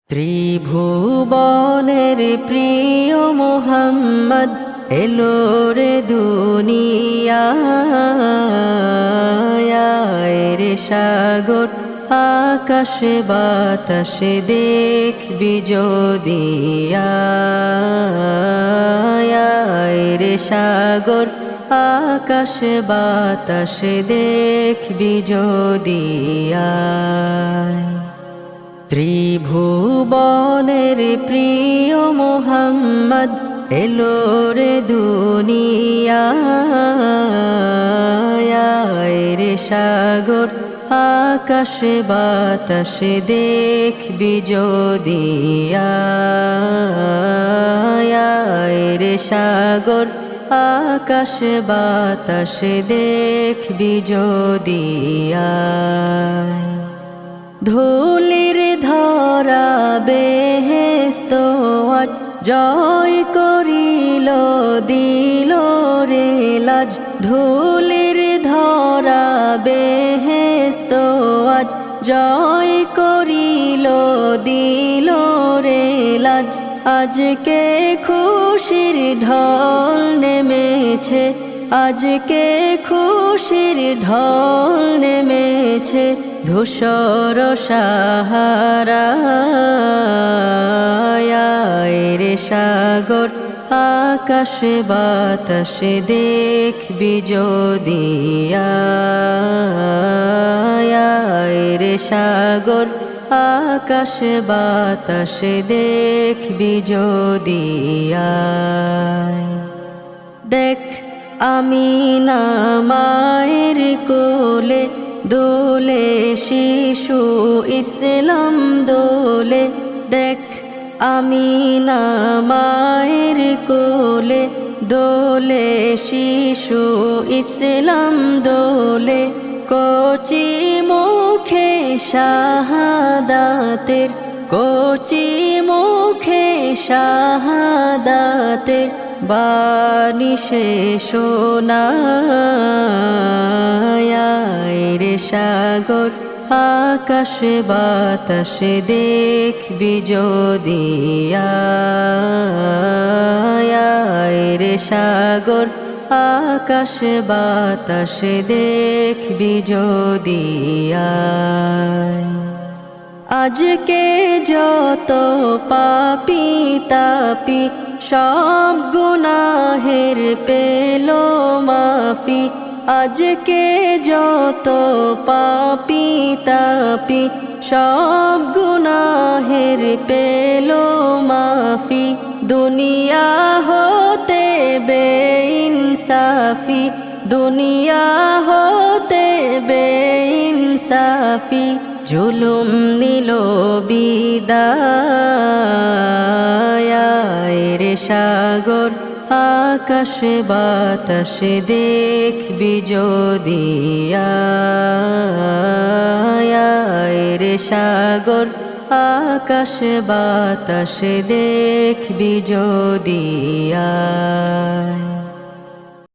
ত্রিভুবনের প্রিয় মোহাম্মদ এলো রে দুনিয়ায় রে সাগর আকাশে বাতাসে দেখবি যদি রে সাগর আকাশে বাতাসে দেখবি যদি ত্রিভুবনের প্রিয় মোহাম্মদ এলো রে দুনিয়ায় রে সাগর আকাশে বাতাসে দেখবি যদি রে সাগর আকাশে বাতাসে দেখবি যদি ধুলির ধরা বেহেশত আজ জয় করিল দিল রে লাজ ধুলির ধরা বেহেশত আজ জয় করিল দিল রে লাজ আজকে খুশির ঢল নেমেছে আজকে খুশির ঢল নেমেছে ধূসর সাহারায় রে সাগর আকাশে বাতাসে দেখবি যদি রে সাগর আকাশে বাতাসে দেখবি যদি দেখ আমিনা মায়ের কোলে দোলে শিশু ইসলাম দোলে দেখ আমিনা মায়ের কোলে দোলে শিশু ইসলাম দোলে কচি মুখে শাহাদাতের কচি মুখে শাহাদাতের বাণী সে শোনায় রে সাগর আকাশে বাতাসে দেখবি যদি রে সাগর আকাশে বাতাসে দেখবি যদি আজকে যত পাপী তাপি সব গুনাহের পেল মাফি আজকে যত পাপী তাপি সব গুনাহের পেল মাফি দুনিয়া হতে বেইনসাফি দুনিয়া হতে বেইনসাফি জুলুম নিল বিদায় রে সাগর আকাশে বাতাসে দেখবি যদি রে সাগর আকাশে বাতাসে দেখবি যদি